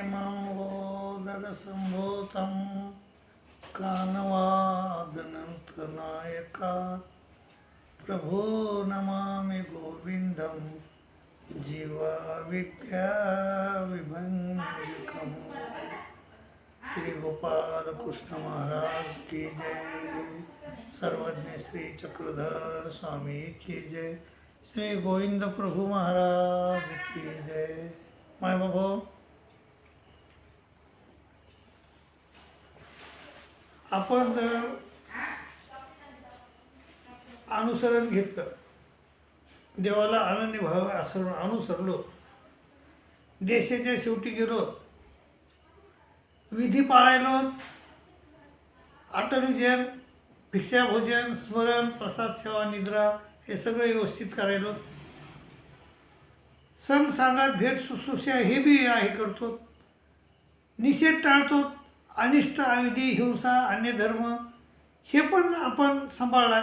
कान्यमावोदरसम्भूतं कानवादनन्तनायकात् प्रभो नमामि गोविन्दं जीवाविद्याविभञ्जकम्। श्री गोपाल कृष्ण महाराज की जय। सर्वज्ञ श्री चक्रधर स्वामी की जय। श्री गोविंद प्रभु महाराज की जय। माय बाबा, आपण जर अनुसरण घेतलं, देवाला अनन्य भाव असं अनुसरलो, देशाच्या शेवटी गेलो, विधी पाळायलो, अटविजन, भिक्षाभोजन, स्मरण, प्रसाद सेवा, निद्रा हे सगळं व्यवस्थित करायलो, सण सांगात भेट शुश्रूषा हे बी हे करतो, निषेध टाळतो, अनिष्ट अविधी हिंसा अन्य धर्म हे पण आपण सांभाळला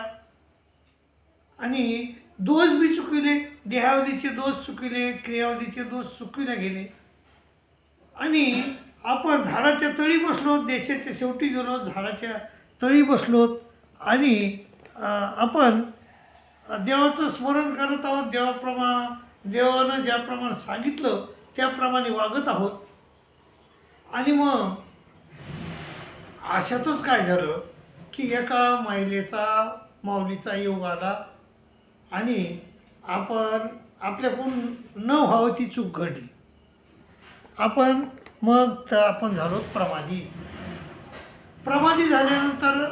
आणि दोष बी चुकविले, देहावधीचे दोष चुकविले, क्रियावधीचे दोष चुकविले गेले आणि आपण झाडाच्या तळी बसलो, देशाच्या शेवटी गेलो, झाडाच्या तळी बसलो आणि आपण देवाचं स्मरण करत आहोत, देवानं ज्याप्रमाणे सांगितलं त्याप्रमाणे वागत आहोत. आणि मग अशातच काय झालं की एका माऊलीचा योग आला आणि आपण आपल्याकडून न व्हावं ती चूक घडली. आपण झालो प्रमादी झाल्यानंतर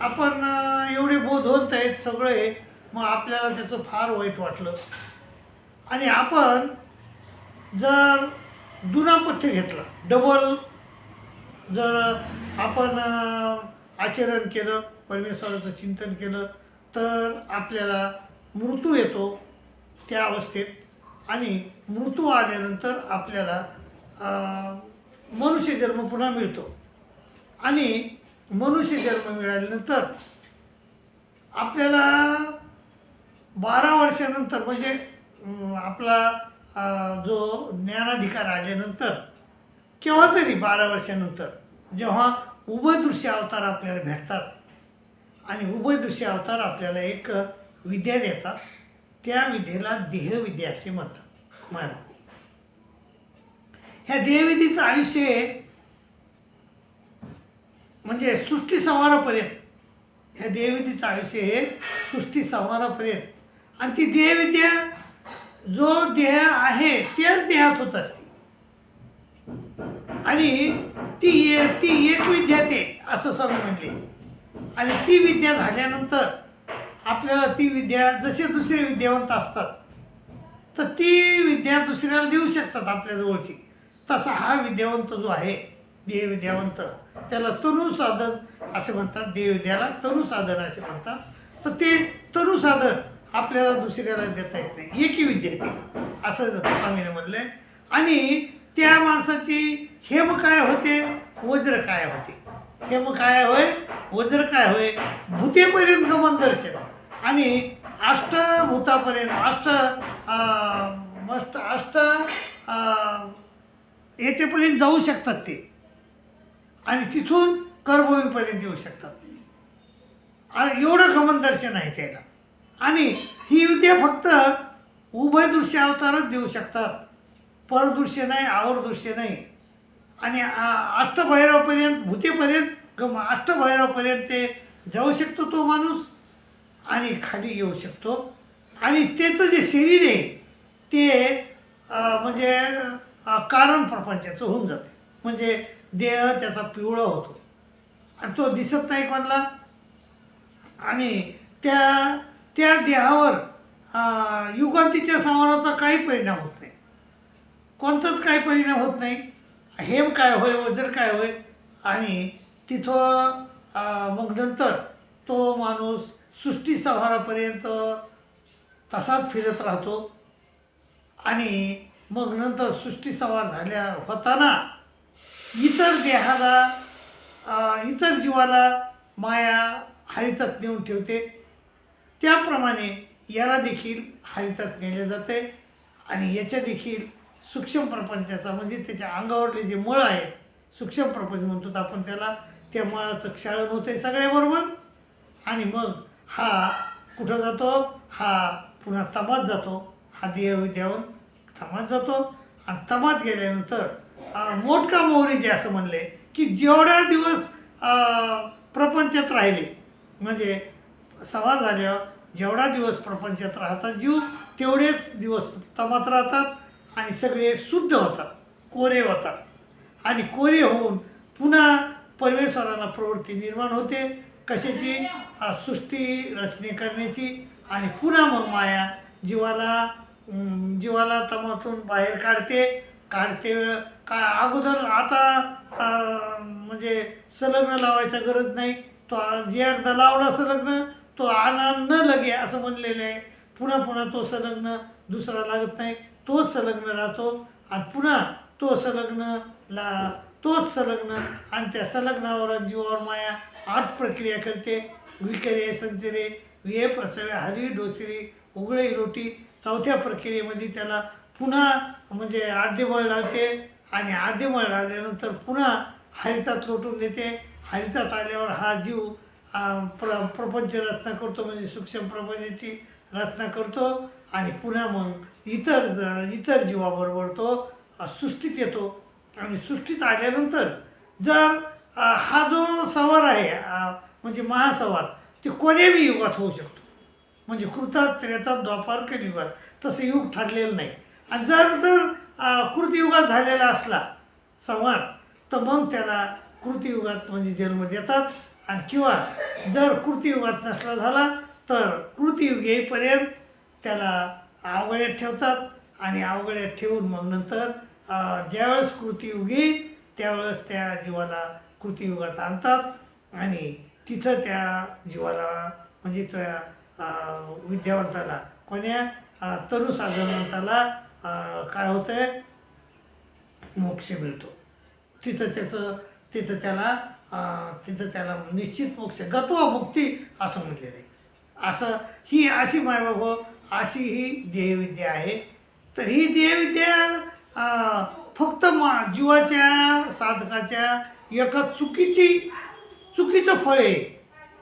आपण एवढे बोधवंत आहेत सगळे, मग आपल्याला त्याचं फार वाईट वाटलं आणि आपण जर दुनापथ्य घेतला, डबल जर आपण आचरण केलं, परमेश्वराचं चिंतन केलं तर आपल्याला मृत्यू येतो त्या अवस्थेत आणि मृत्यू आल्यानंतर आपल्याला मनुष्य जन्म पुन्हा मिळतो आणि मनुष्य जन्म मिळाल्यानंतर आपल्याला 12 वर्षानंतर म्हणजे आपला जो ज्ञानाधिकार आल्यानंतर केव्हा तरी 12 वर्षानंतर जेव्हा उभयदृश्य अवतार आपल्याला भेटतात आणि उभयदृश्य अवतार आपल्याला एक विद्या देतात, त्या विद्येला देहविद्या असे म्हणतात. माय ह्या देहविधीचं आयुष्य म्हणजे सृष्टी संहारापर्यंत, ह्या देहविधीचं आयुष्य हे सृष्टी संहारापर्यंत आणि ती देहविद्या जो देह आहे त्याच देहात होत असते आणि ती एक विद्या ते असं स्वामी म्हणले. आणि ती विद्या झाल्यानंतर आपल्याला ती विद्या, जसे दुसरे विद्यावंत असतात तर ती विद्या दुसऱ्याला देऊ शकतात आपल्या जवळची, तसा हा विद्यावंत जो आहे देहविद्यावंत त्याला तनुसाधन असे म्हणतात, देहविद्याला तनुसाधन असे म्हणतात. तर ते तनुसाधन आपल्याला दुसऱ्याला देता येत नाही, एकी विद्या येते असं स्वामीने म्हणले. आणि त्या माणसाची हेम काय होते, वज्र काय होते, हेम काय होय, वज्र काय होय, भूतेपर्यंत गमन दर्शन आणि अष्टभूतापर्यंत अष्ट याच्यापर्यंत जाऊ शकतात ते आणि तिथून कर्मभूमीपर्यंत येऊ शकतात. आणि एवढं गमन दर्शन आहे त्याला. आणि ही विद्या फक्त उभयदृश्य अवतारच देऊ शकतात, परदृश्य नाही, आवरदृश्य नाही. आणि अष्टभैरवपर्यंत, भूतेपर्यंत अष्टभैरवपर्यंत ते जाऊ शकतो तो माणूस आणि खाली येऊ शकतो. आणि त्याचं जे शरीर आहे ते म्हणजे कारण प्रपंचाचं होऊन जाते, म्हणजे देह त्याचा पिवळा होतो आणि तो दिसत नाही कोणाला. आणि त्या देहावर युगांतीच्या संहाराचा काही परिणाम होत नाही, कोणताच काही परिणाम होत नाही. हेम काय होय, वज्र काय होय आणि तिथं मग नंतर तो माणूस सृष्टी संहारापर्यंत तसाच फिरत राहतो. आणि मग नंतर सृष्टी संहार होताना इतर देहाला, इतर जीवाला माया हरितात नेऊन ठेवते, त्याप्रमाणे याला देखील हरितात नेले जाते आणि याच्या देखील सूक्ष्म प्रपंचाचा म्हणजे त्याच्या अंगावरले जे मळ आहेत, सूक्ष्म प्रपंच म्हणतो आपण त्याला, त्या मळाचं क्षालन होते सगळ्याबरोबर. आणि मग हा कुठं जातो, हा पुन्हा तमात जातो, हा देहविद्याहून तमात जातो. आणि तमात गेल्यानंतर मोटका मोहरी जे असं म्हणले की जेवढ्या दिवस प्रपंचात राहिले, म्हणजे सवार झाल्यावर जेवढा दिवस प्रपंचात राहतात जीव, तेवढेच दिवस तमात राहतात आणि सगळे शुद्ध होतात, कोरे होतात. आणि कोरे होऊन पुन्हा परमेश्वराला प्रवृत्ती निर्माण होते, कशाची, सृष्टी रचने करण्याची. आणि पुन्हा मग माया जीवाला तमातून बाहेर काढते का अगोदर आता म्हणजे संलग्न लावायचा गरज नाही, तो जे एकदा लावला संलग्न तो आनंद न लगे असं म्हणलेलं आहे. पुन्हा पुन्हा तो संलग्न दुसरा लागत नाही, तोच संलग्न राहतो. आणि पुन्हा तोच संलग्न आणि त्या संलग्नावर जीवावर माया 8 प्रक्रिया करते. विकरे संचरे विये प्रसवे हरी डोसरी उघळे लोटी. 4थ्या प्रक्रियेमध्ये त्याला पुन्हा म्हणजे आद्यमळ लावते. आणि आद्यमळ लावल्यानंतर पुन्हा हरितात लोटून देते. हरितात आल्यावर हा जीव प्रपंच रचना करतो, म्हणजे सूक्ष्म प्रपंचाची रचना करतो. आणि पुन्हा मग इतर जीवाबरोबर तो सृष्टीत येतो. आणि सृष्टीत आल्यानंतर जर हा जो सवार आहे म्हणजे महासवार, ते कोण्याही युगात होऊ शकतो, म्हणजे कृतात त्रेतात द्वापार कलियुगात तसं युग ठरलेलं नाही. आणि जर कृतयुगात झालेला असला संवार, तर मग त्याला कृतयुगात म्हणजे जन्म देतात. आणि किंवा जर कृतयुगात नसला झाला तर कृतयुग येईपर्यंत त्याला अवघड्यात ठेवतात. आणि अवघड्यात ठेवून मग नंतर ज्यावेळेस कृतयुग येईल त्यावेळेस त्या जीवाला कृतयुगात आणतात. आणि तिथं त्या जीवाला म्हणजे त्या विद्यावंताला तनुसाधनवंताला काय होतं आहे, मोक्ष मिळतो. तिथं त्याला निश्चित मोक्ष गत्वा मुक्ती असं म्हटलेलं आहे. ही अशी मायबाबा अशी ही देहविद्या आहे. तर ही देहविद्या फक्त जीवाच्या साधकाच्या एका चुकीचं फळ आहे.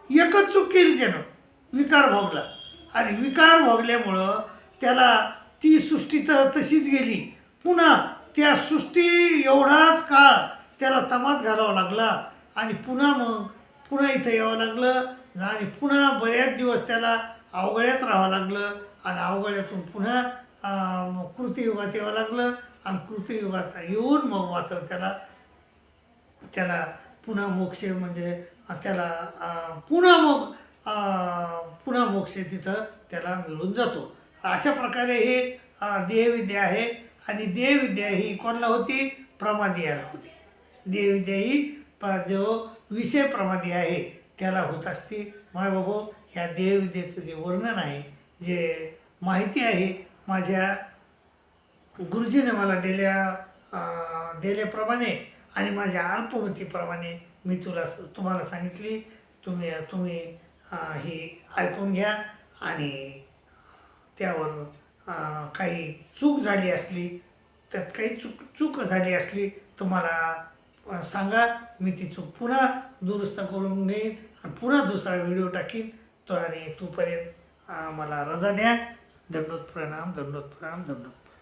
एकच चूक केली त्यानं, विकार भोगला. आणि विकार भोगल्यामुळं त्याला ती सृष्टी तर तशीच गेली. पुन्हा त्या सृष्टी एवढाच काळ त्याला तमात घालावा लागला. आणि पुन्हा इथं यावं लागलं. आणि पुन्हा बऱ्याच दिवस त्याला अवघड्यात राहावं लागलं. आणि अवघड्यातून पुन्हा कृतयुगात यावं लागलं. आणि कृतयुगात येऊन मग मात्र त्याला पुन्हा मोक्ष म्हणजे त्याला पुन्हा मोक्ष तिथं त्याला मिळून जातो. अशा प्रकारे हे देहविद्या आहे. आणि देहविद्या ही कोणाला होती, प्रमादियाला होती. देहविद्या ही जो विषय प्रमादी आहे त्याला होत असते. मायबाबो, ह्या देहविद्येचं जे वर्णन आहे, जे माहिती आहे, माझ्या गुरुजीने मला दिल्याप्रमाणे आणि माझ्या अल्पमतीप्रमाणे मी तुम्हाला सांगितली. तुम्ही ही ऐकून घ्या. आणि त्यावर काही चूक झाली असली, त्यात काही चूक झाली असली तर मला सांगा. मी ती चूक पुन्हा दुरुस्त करून घेईन आणि पुन्हा दुसरा व्हिडिओ टाकीन. आणि तोपर्यंत मला रजा द्या. दंडोत प्रणाम, दंडोत प्रणाम, दंडोत प्रणाम.